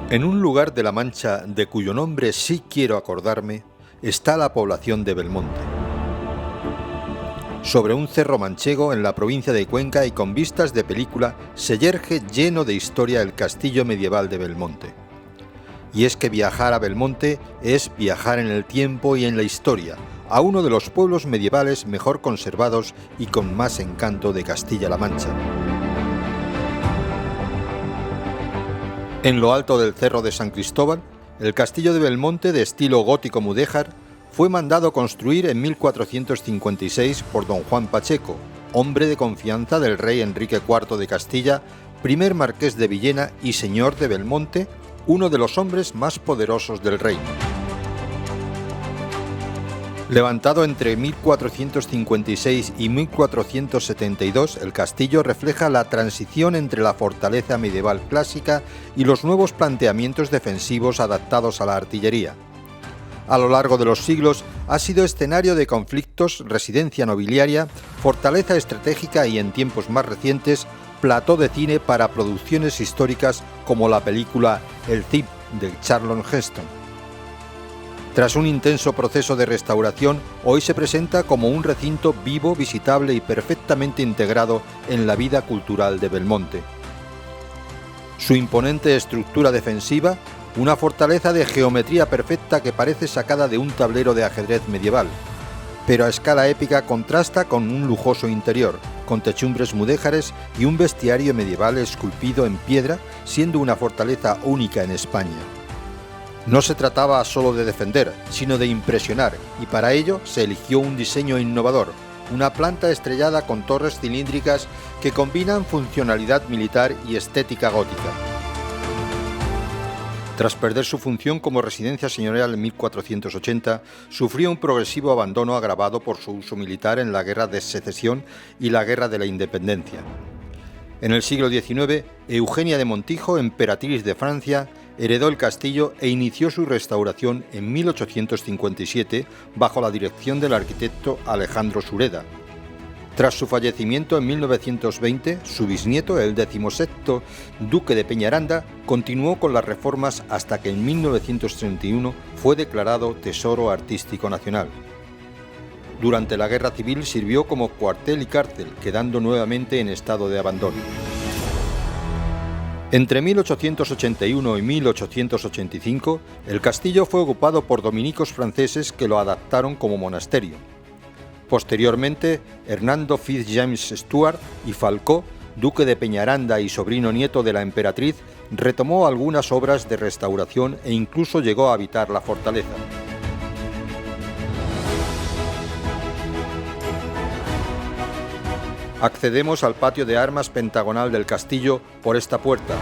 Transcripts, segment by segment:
En un lugar de La Mancha de cuyo nombre sí quiero acordarme, está la población de Belmonte. Sobre un cerro manchego en la provincia de Cuenca y con vistas de película se yerge lleno de historia el castillo medieval de Belmonte. Y es que viajar a Belmonte es viajar en el tiempo y en la historia, a uno de los pueblos medievales mejor conservados y con más encanto de Castilla-La Mancha. En lo alto del cerro de San Cristóbal, el castillo de Belmonte, de estilo gótico mudéjar, fue mandado construir en 1456 por don Juan Pacheco, hombre de confianza del rey Enrique IV de Castilla, primer marqués de Villena y señor de Belmonte, uno de los hombres más poderosos del reino. Levantado entre 1456 y 1472, el castillo refleja la transición entre la fortaleza medieval clásica y los nuevos planteamientos defensivos adaptados a la artillería. A lo largo de los siglos ha sido escenario de conflictos, residencia nobiliaria, fortaleza estratégica y, en tiempos más recientes, plató de cine para producciones históricas como la película El Cid de Charlton Heston. Tras un intenso proceso de restauración, hoy se presenta como un recinto vivo, visitable y perfectamente integrado en la vida cultural de Belmonte. Su imponente estructura defensiva, una fortaleza de geometría perfecta que parece sacada de un tablero de ajedrez medieval, pero a escala épica contrasta con un lujoso interior, con techumbres mudéjares y un bestiario medieval esculpido en piedra, siendo una fortaleza única en España. No se trataba solo de defender, sino de impresionar, y para ello se eligió un diseño innovador, una planta estrellada con torres cilíndricas que combinan funcionalidad militar y estética gótica. Tras perder su función como residencia señorial en 1480, sufrió un progresivo abandono agravado por su uso militar en la Guerra de Secesión y la Guerra de la Independencia. En el siglo XIX, Eugenia de Montijo, emperatriz de Francia, heredó el castillo e inició su restauración en 1857 bajo la dirección del arquitecto Alejandro Sureda. Tras su fallecimiento en 1920, su bisnieto, el 16º duque de Peñaranda, continuó con las reformas hasta que en 1931 fue declarado Tesoro Artístico Nacional. Durante la Guerra Civil sirvió como cuartel y cárcel, quedando nuevamente en estado de abandono. Entre 1881 y 1885, el castillo fue ocupado por dominicos franceses que lo adaptaron como monasterio. Posteriormente, Hernando Fitz-James Stuart y Falcó, duque de Peñaranda y sobrino nieto de la emperatriz, retomó algunas obras de restauración e incluso llegó a habitar la fortaleza. Accedemos al patio de armas pentagonal del castillo por esta puerta.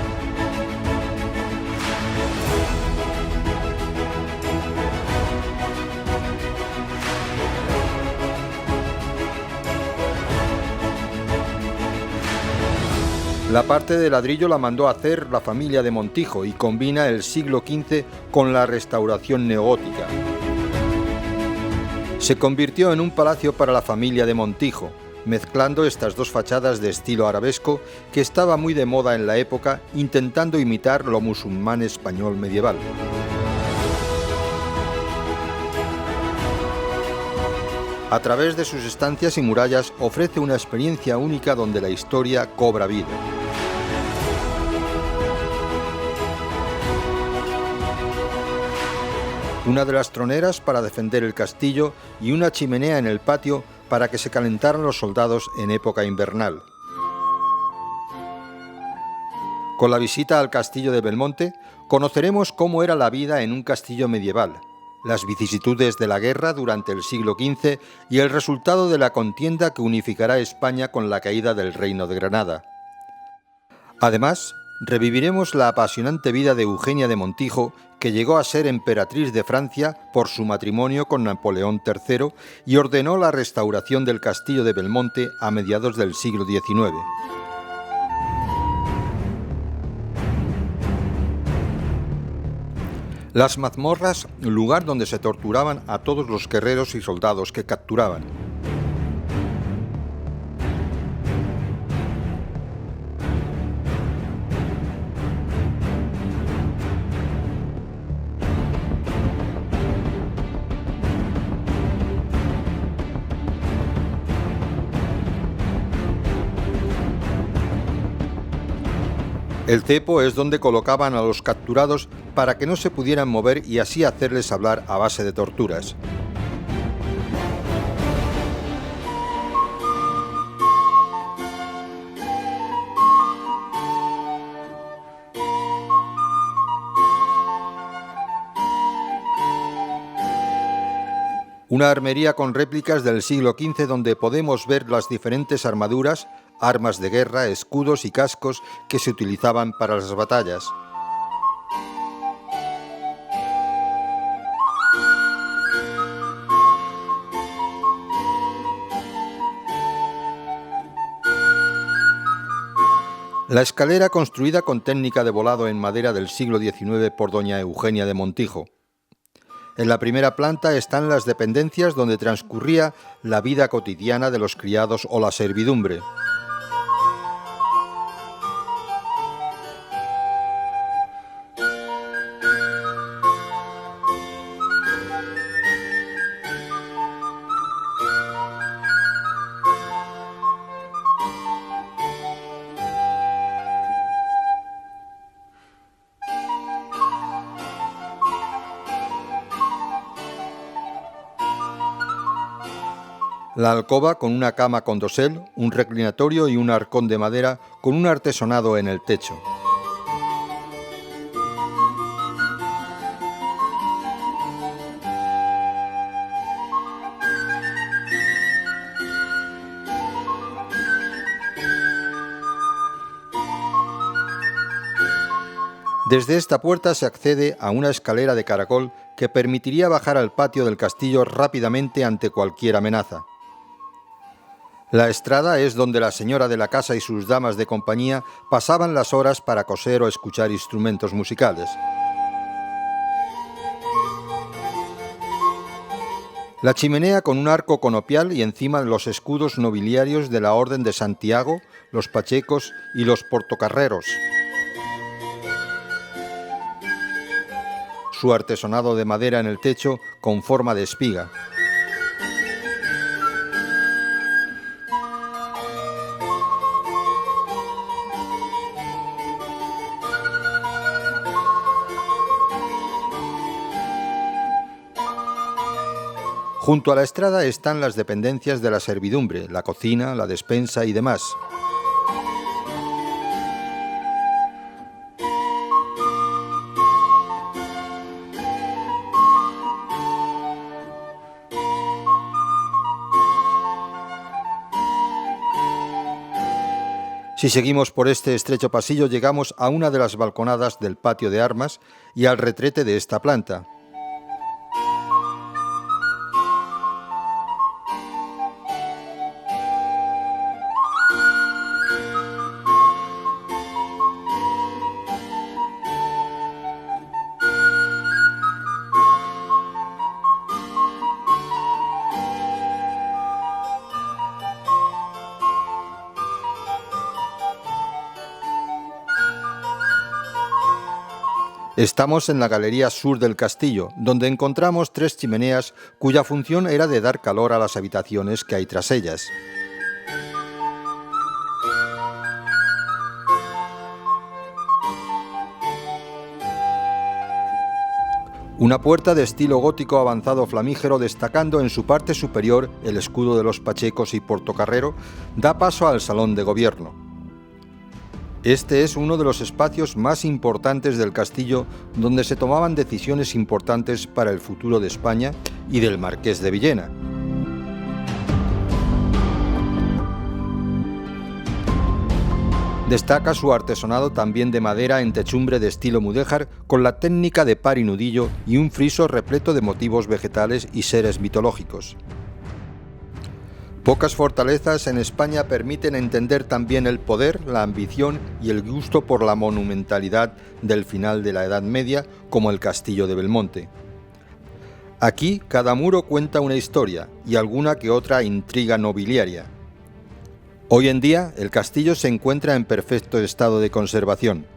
La parte de ladrillo la mandó hacer la familia de Montijo y combina el siglo XV con la restauración neogótica. Se convirtió en un palacio para la familia de Montijo, mezclando estas dos fachadas de estilo arabesco que estaba muy de moda en la época, intentando imitar lo musulmán español medieval. A través de sus estancias y murallas ofrece una experiencia única donde la historia cobra vida. Una de las troneras para defender el castillo y una chimenea en el patio para que se calentaran los soldados en época invernal. Con la visita al castillo de Belmonte, conoceremos cómo era la vida en un castillo medieval, las vicisitudes de la guerra durante el siglo XV y el resultado de la contienda que unificará España con la caída del Reino de Granada. Además, reviviremos la apasionante vida de Eugenia de Montijo, que llegó a ser emperatriz de Francia por su matrimonio con Napoleón III y ordenó la restauración del castillo de Belmonte a mediados del siglo XIX. Las mazmorras, lugar donde se torturaban a todos los guerreros y soldados que capturaban. El cepo es donde colocaban a los capturados para que no se pudieran mover y así hacerles hablar a base de torturas. Una armería con réplicas del siglo XV donde podemos ver las diferentes armaduras, armas de guerra, escudos y cascos que se utilizaban para las batallas. La escalera, construida con técnica de volado en madera del siglo XIX por doña Eugenia de Montijo. En la primera planta están las dependencias donde transcurría la vida cotidiana de los criados o la servidumbre. La alcoba con una cama con dosel, un reclinatorio y un arcón de madera con un artesonado en el techo. Desde esta puerta se accede a una escalera de caracol que permitiría bajar al patio del castillo rápidamente ante cualquier amenaza. La estrada es donde la señora de la casa y sus damas de compañía pasaban las horas para coser o escuchar instrumentos musicales. La chimenea con un arco conopial y encima los escudos nobiliarios de la Orden de Santiago, los Pachecos y los Portocarreros. Su artesonado de madera en el techo con forma de espiga. Junto a la estrada están las dependencias de la servidumbre, la cocina, la despensa y demás. Si seguimos por este estrecho pasillo llegamos a una de las balconadas del patio de armas y al retrete de esta planta. Estamos en la galería sur del castillo, donde encontramos 3 chimeneas cuya función era de dar calor a las habitaciones que hay tras ellas. Una puerta de estilo gótico avanzado flamígero destacando en su parte superior el escudo de los Pachecos y Portocarrero da paso al salón de gobierno. Este es uno de los espacios más importantes del castillo donde se tomaban decisiones importantes para el futuro de España y del Marqués de Villena. Destaca su artesonado también de madera en techumbre de estilo mudéjar con la técnica de par y nudillo y un friso repleto de motivos vegetales y seres mitológicos. Pocas fortalezas en España permiten entender también el poder, la ambición y el gusto por la monumentalidad del final de la Edad Media, como el Castillo de Belmonte. Aquí cada muro cuenta una historia y alguna que otra intriga nobiliaria. Hoy en día el castillo se encuentra en perfecto estado de conservación.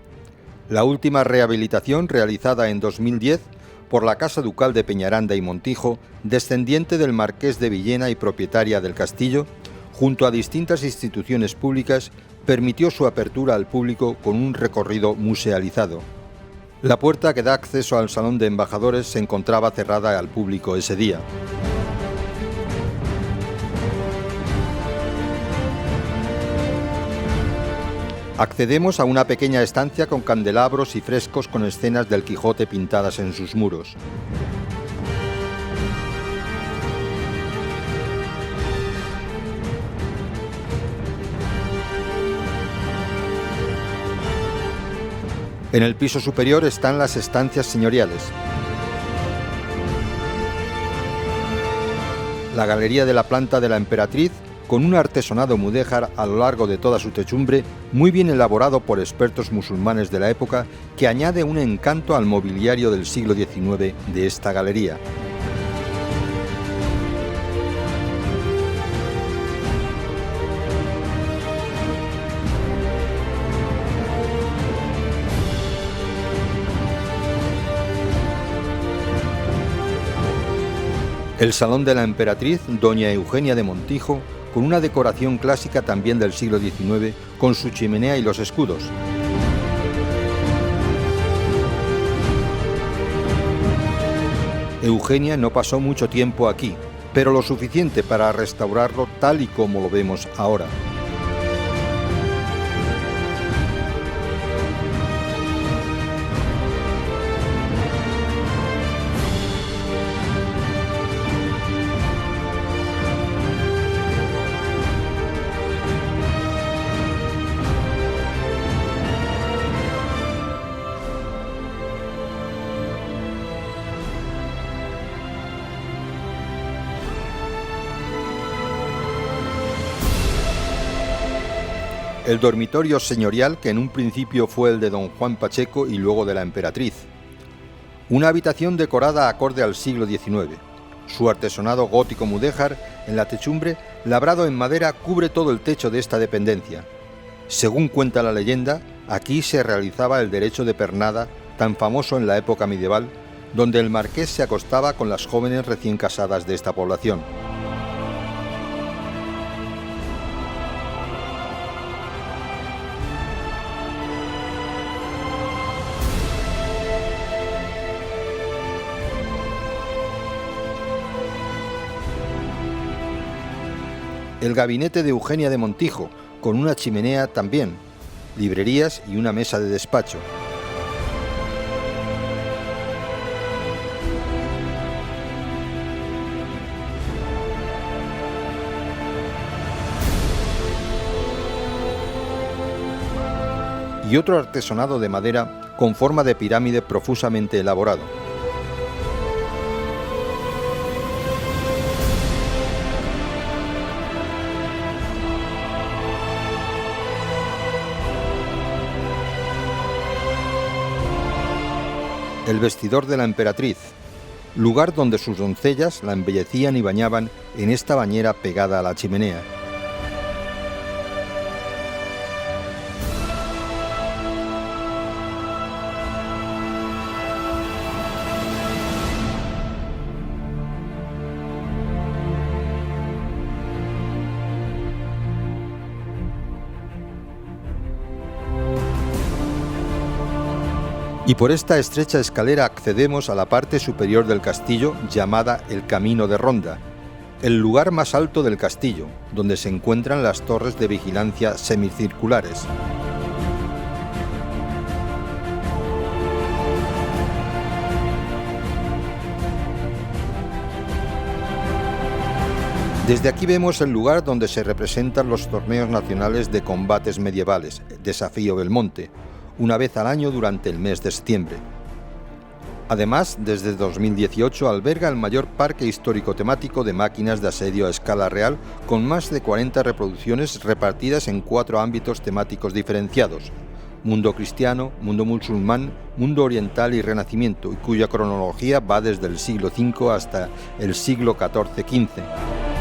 La última rehabilitación realizada en 2010 por la Casa Ducal de Peñaranda y Montijo, descendiente del Marqués de Villena y propietaria del castillo, junto a distintas instituciones públicas, permitió su apertura al público con un recorrido musealizado. La puerta que da acceso al Salón de Embajadores se encontraba cerrada al público ese día. Accedemos a una pequeña estancia con candelabros y frescos con escenas del Quijote pintadas en sus muros. En el piso superior están las estancias señoriales. La galería de la planta de la Emperatriz, con un artesonado mudéjar a lo largo de toda su techumbre, muy bien elaborado por expertos musulmanes de la época, que añade un encanto al mobiliario del siglo XIX de esta galería. El Salón de la Emperatriz, Doña Eugenia de Montijo, con una decoración clásica también del siglo XIX, con su chimenea y los escudos. Eugenia no pasó mucho tiempo aquí, pero lo suficiente para restaurarlo tal y como lo vemos ahora. El dormitorio señorial, que en un principio fue el de don Juan Pacheco y luego de la Emperatriz. Una habitación decorada acorde al siglo XIX. Su artesonado gótico mudéjar en la techumbre, labrado en madera, cubre todo el techo de esta dependencia. Según cuenta la leyenda, aquí se realizaba el derecho de pernada, tan famoso en la época medieval, donde el marqués se acostaba con las jóvenes recién casadas de esta población. El gabinete de Eugenia de Montijo, con una chimenea también, librerías y una mesa de despacho. Y otro artesonado de madera con forma de pirámide profusamente elaborado. El vestidor de la Emperatriz, lugar donde sus doncellas la embellecían y bañaban en esta bañera pegada a la chimenea. Y por esta estrecha escalera accedemos a la parte superior del castillo, llamada el Camino de Ronda, el lugar más alto del castillo, donde se encuentran las torres de vigilancia semicirculares. Desde aquí vemos el lugar donde se representan los torneos nacionales de combates medievales, Desafío Belmonte, una vez al año durante el mes de septiembre. Además, desde 2018 alberga el mayor parque histórico temático de máquinas de asedio a escala real, con más de 40 reproducciones repartidas en 4 ámbitos temáticos diferenciados: mundo cristiano, mundo musulmán, mundo oriental y renacimiento, y cuya cronología va desde el siglo V hasta el siglo XIV-XV.